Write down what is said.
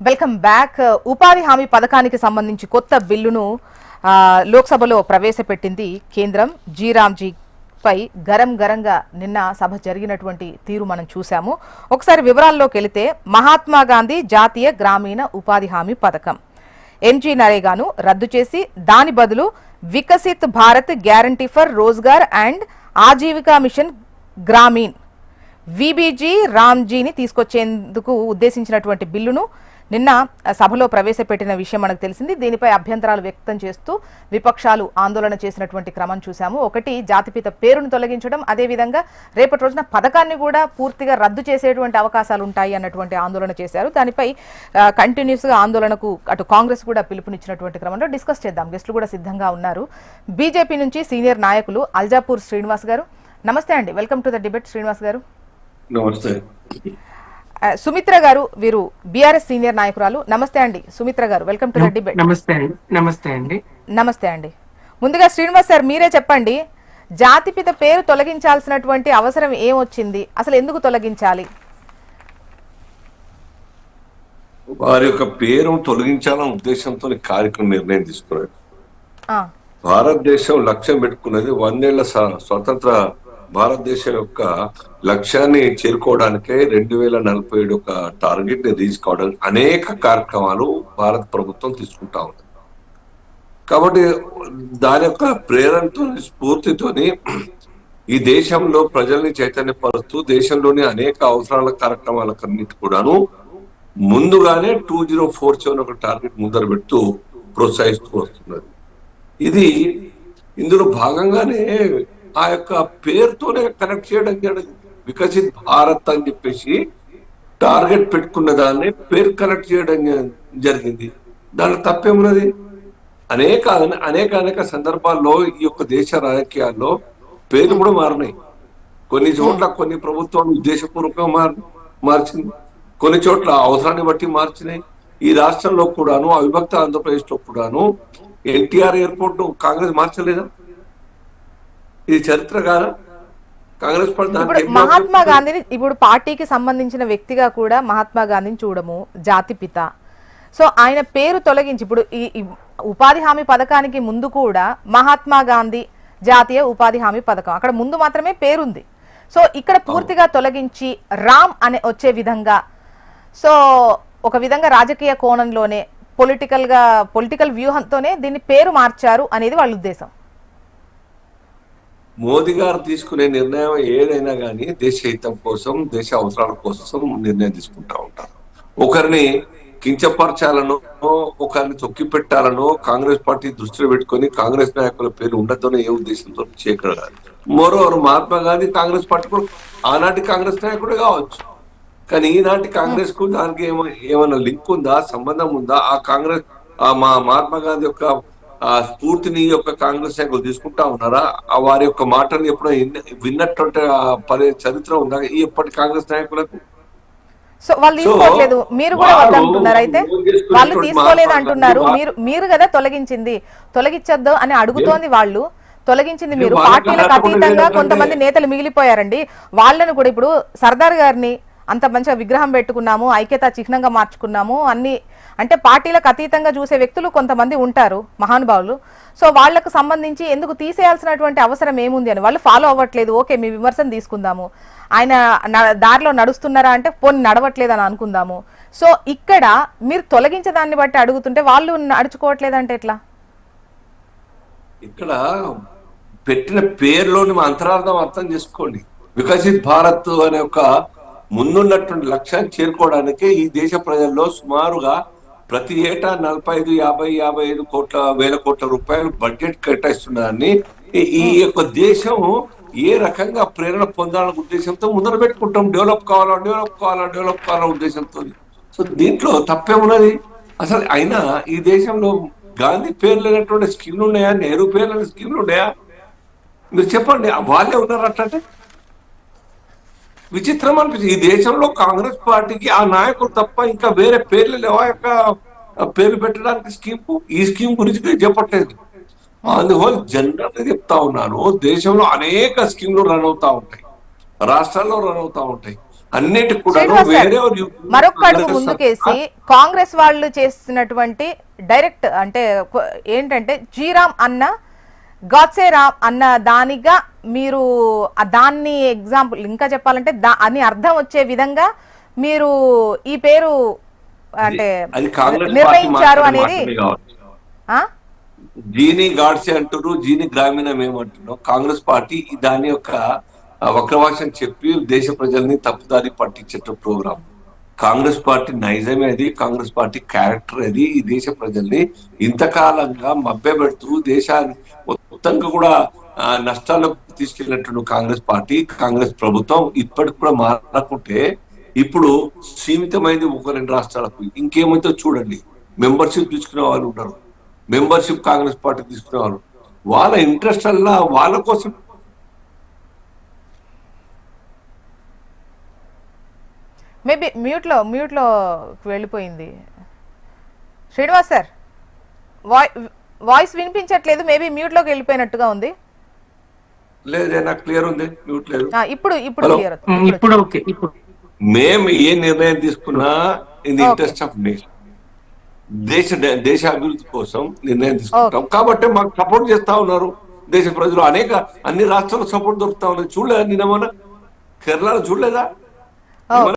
Welcome back. ఉపాధి హామీ పథకానికి సంబంధించి కొత్త బిల్లును లోక్సభలో ప్రవేశపెట్టింది కేంద్రం. జీరామ్జీ పై గరంగా నిన్న సభ జరిగినటువంటి తీరు మనం చూసాము. ఒకసారి వివరాల్లోకి వెళితే మహాత్మా గాంధీ జాతీయ గ్రామీణ ఉపాధి హామీ పథకం ఎంజీ నరేగాను రద్దు చేసి దాని బదులు Viksit Bharat guarantee for Rozgar and Ajeevika mission Gramin VBG రామ్జీని తీసుకొచ్చేందుకు ఉద్దేశించినటువంటి బిల్లును నిన్న సభలో ప్రవేశపెట్టిన విషయం మనకు తెలిసింది. దీనిపై అభ్యంతరాలు వ్యక్తం చేస్తూ విపక్షాలు ఆందోళన చేసినటువంటి క్రమం చూసాము. ఒకటి, జాతిపిత పేరును తొలగించడం, అదేవిధంగా రేపటి రోజున పథకాన్ని కూడా పూర్తిగా రద్దు చేసేటువంటి అవకాశాలు ఉంటాయి అన్నటువంటి ఆందోళన చేశారు. దానిపై కంటిన్యూస్గా ఆందోళనకు అటు కాంగ్రెస్ కూడా పిలుపునిచ్చినటువంటి క్రమంలో డిస్కస్ చేద్దాం. గెస్టులు కూడా సిద్ధంగా ఉన్నారు. బీజేపీ నుంచి సీనియర్ నాయకులు అల్జాపూర్ శ్రీనివాస్ గారు, నమస్తే అండి. Welcome to the debate. Srinivas గారు నమస్తే. సుమిత్ర గారు, వీరు బీఆర్ఎస్ సీనియర్ నాయకురాలు. నమస్తే అండి సుమిత్ర గారు, వెల్కమ్ టు ద డిబేట్. నమస్తే అండి. ముందుగా శ్రీనివాస్ సార్, మీరే చెప్పండి, జాతిపిత పేరు తొలగించాల్సినటువంటి అవసరం ఏమొచ్చింది, అసలు ఎందుకు తొలగించాలి? వారి యొక్క పేరు తొలగించాలన్న ఉద్దేశంతో కార్యక్రమం నిర్ణయం తీసుకున్నారు. భారతదేశం లక్ష్యం పెట్టుకున్నది 100 ఏళ్ల స్వతంత్ర భారతదేశం యొక్క లక్ష్యాన్ని చేరుకోవడానికే 2047 ఒక టార్గెట్ ని రీచ్ కావడానికి అనేక కార్యక్రమాలు భారత ప్రభుత్వం తీసుకుంటా ఉంది. కాబట్టి దాని యొక్క ప్రేరణతో స్ఫూర్తితోని ఈ దేశంలో ప్రజల్ని చైతన్యపరుస్తూ దేశంలోని అనేక అవసరాల కార్యక్రమాలకన్నిటి కూడాను ముందుగానే 2047 ఒక టార్గెట్ ముందర పెడుతూ ప్రోత్సహిస్తూ వస్తున్నది. ఇది ఇందులో భాగంగానే ఆ యొక్క పేరుతోనే కనెక్ట్ చేయడం జరిగింది. వికసిత్ భారత్ అని చెప్పేసి టార్గెట్ పెట్టుకున్న దాన్ని పేరు కనెక్ట్ చేయడం జరిగింది. దాంట్లో తప్పేమున్నది? అనేక సందర్భాల్లో ఈ యొక్క దేశ రాజకీయాల్లో పేర్లు కూడా మారినాయి. కొన్ని చోట్ల కొన్ని ప్రభుత్వాలు ఉద్దేశపూర్వకంగా మార్చింది, కొన్ని చోట్ల అవసరాన్ని బట్టి మార్చినాయి. ఈ రాష్ట్రంలో కూడాను, అవిభక్త ఆంధ్రప్రదేశ్ లో కూడాను ఎన్టీఆర్ ఎయిర్పోర్ట్ కాంగ్రెస్ మార్చలేదా? ఇది చరిత్ర కాదా? కాంగ్రెస్ పార్టీ మహాత్మా గాంధీని ఇప్పుడు పార్టీకి సంబంధించిన వ్యక్తిగా కూడా మహాత్మా గాంధీని చూడము, జాతిపిత. సో ఆయన పేరు తొలగించి ఇప్పుడు ఈ ఉపాధి హామీ పథకానికి ముందు కూడా మహాత్మా గాంధీ జాతీయ ఉపాధి హామీ పథకం, అక్కడ ముందు మాత్రమే పేరుంది. సో ఇక్కడ పూర్తిగా తొలగించి రామ్ అనే వచ్చే విధంగా, సో ఒక విధంగా రాజకీయ కోణంలోనే పొలిటికల్ వ్యూహంతోనే దీన్ని పేరు మార్చారు అనేది వాళ్ళ ఉద్దేశం. మోదీ గారు తీసుకునే నిర్ణయం ఏదైనా కానీ దేశ హితం కోసం, దేశ అవసరాల కోసం నిర్ణయం తీసుకుంటా ఉంటారు. ఒకరిని కించపరచాలనో, ఒకరిని తొక్కి పెట్టాలనో కాంగ్రెస్ పార్టీ దృష్టిలో పెట్టుకొని కాంగ్రెస్ నాయకుల పేరు ఉండద్దని ఏ ఉద్దేశంతో చేయగలగాలి. మరోవర్ మహాత్మా గాంధీ కాంగ్రెస్ పార్టీ కూడా ఆనాటి కాంగ్రెస్ నాయకుడు కావచ్చు, కానీ ఈనాటి కాంగ్రెస్ కు దానికి ఏమైనా లింక్ ఉందా, సంబంధం ఉందా? ఆ కాంగ్రెస్ మహాత్మా గాంధీ యొక్క స్ఫూర్తిని యొక్క కాంగ్రెస్ నాయకులు తీసుకుంటా ఉన్నారా? వారి యొక్క మాటలు ఎప్పుడో విన్నటువంటి చరిత్ర ఉందా ఎప్పటి కాంగ్రెస్ నాయకులకు? సో వాళ్ళు తీసుకోవట్లేదు, మీరు కూడా వద్దంటున్నారు. అయితే వాళ్ళు తీసుకోలేదు అంటున్నారు, మీరు కదా తొలగించొద్దు అని అడుగుతోంది వాళ్ళు. తొలగించింది మీరు. పార్టీలకు అతీతంగా కొంతమంది నేతలు మిగిలిపోయారండి. వాళ్ళను కూడా ఇప్పుడు సర్దార్ గారిని అంత మంచిగా విగ్రహం పెట్టుకున్నాము, ఐక్యతా చిహ్నంగా మార్చుకున్నాము, అన్ని అంటే పార్టీలకు అతీతంగా చూసే వ్యక్తులు కొంతమంది ఉంటారు, మహానుభావులు. సో వాళ్లకు సంబంధించి ఎందుకు తీసేయాల్సినటువంటి అవసరం ఏముంది అని వాళ్ళు ఫాలో అవ్వట్లేదు. ఓకే, మీ విమర్శను తీసుకుందాము. ఆయన దారిలో నడుస్తున్నారా అంటే పోనీ నడవట్లేదు అని అనుకుందాము. సో ఇక్కడ మీరు తొలగించదాన్ని బట్టి అడుగుతుంటే వాళ్ళు నడుచుకోవట్లేదంటే ఎట్లా? ఇక్కడ పెట్టిన పేరులోని అంతరార్థం అర్థం చేసుకోండి. వికసిత్ భారత్ అనే ఒక ముందున్నటువంటి లక్ష్యాన్ని చేరుకోవడానికి ఈ దేశ ప్రజల్లో సుమారుగా ప్రతి ఏటా 45 వేల కోట్ల రూపాయలు బడ్జెట్ కేటాయిస్తున్నదాన్ని ఈ యొక్క దేశం ఏ రకంగా ప్రేరణ పొందాలనే ఉద్దేశంతో ముందర పెట్టుకుంటాం. డెవలప్ కావాలనే ఉద్దేశంతో. సో దీంట్లో తప్పేమున్నది? అసలు అయినా ఈ దేశంలో గాంధీ పేరు లేనటువంటి స్కీమ్లు ఉన్నాయా? నెహ్రూ పేరు లేని స్కీమ్లు ఉన్నాయా? మీరు చెప్పండి. వాళ్ళే ఉన్నారు అట్లంటే విచిత్రం అనిపించింది. ఈ దేశంలో కాంగ్రెస్ పార్టీకి ఆ నాయకులు తప్ప ఇంకా వేరే పేర్లు లేవా? యొక్క పేరు పెట్టడానికి ఈ స్కీమ్ గురించి చెప్పట్లేదు. అందువల్ల జనరల్ గా చెప్తా ఉన్నాను, దేశంలో అనేక స్కీమ్లు రన్ అవుతా ఉంటాయి, రాష్ట్రాల్లో రన్ అవుతా ఉంటాయి. అన్నిటికి కూడా శ్రీనివాస్ సార్, వేరే మరొక అడుగు ముందుకేసి కాంగ్రెస్ వాళ్ళు చేస్తున్నటువంటి డైరెక్ట్ అంటే ఏంటంటే జీరామ్ అన్న గాడ్సే రామ్ అన్న దానిగా మీరు దాన్ని ఎగ్జాంపుల్ ఇంకా చెప్పాలంటే అని అర్థం వచ్చే విధంగా మీరు ఈ పేరు అంటే అది కాంగ్రెస్ నిర్ణయించారు అనేది జీని గాడ్సే అంటారు, జీని గ్రామీణం ఏమంటున్నాం. కాంగ్రెస్ పార్టీ దాని యొక్క వక్రవాసం చెప్పి దేశ ప్రజల్ని తప్పుదారి పట్టించే ప్రోగ్రాం. కాంగ్రెస్ పార్టీ నైజమే అది, కాంగ్రెస్ పార్టీ క్యారెక్టర్ అది. ఈ దేశ ప్రజల్ని ఇంతకాలంగా మభ్యపెడుతూ దేశాన్ని మొత్తంగా కూడా నష్టాలకు తీసుకెళ్ళినట్టు కాంగ్రెస్ పార్టీ, కాంగ్రెస్ ప్రభుత్వం ఇప్పటికి కూడా మారకుంటే ఇప్పుడు సీమితమైంది 1-2 రాష్ట్రాలకు. ఇంకేమైతే చూడండి, మెంబర్షిప్ తీసుకునే వాళ్ళు ఉంటారు, మెంబర్షిప్ కాంగ్రెస్ పార్టీ తీసుకునే వాళ్ళు, వాళ్ళ ఇంట్రెస్ట్ అలా వాళ్ళ కోసం. మేబీ మ్యూట్లో వెళ్ళిపోయింది శ్రీనివాస్ సార్, వాయిస్ వినిపించట్లేదు, మేబీ మ్యూట్లోకి వెళ్ళిపోయినట్టుగా ఉంది. లేదే, నాకు క్లియర్ ఉంది, మ్యూట్ లేదు. ఇప్పుడు క్లియర్ అవుతుంది. ఇప్పుడు ఓకే. ఇప్పుడు మేము ఏ నిర్ణయం తీసుకున్నా in the interest of nation, దేశ అభివృద్ధి కోసం నిర్ణయం తీసుకుంటాం. కాబట్టి మాకు సపోర్ట్ చేస్తా ఉన్నారు దేశ ప్రజలు. అన్ని రాష్ట్రాలకు సపోర్ట్ దొరుకుతా ఉన్నది. చూడలేదా నిన్న మన కేరళలో చూడలేదా?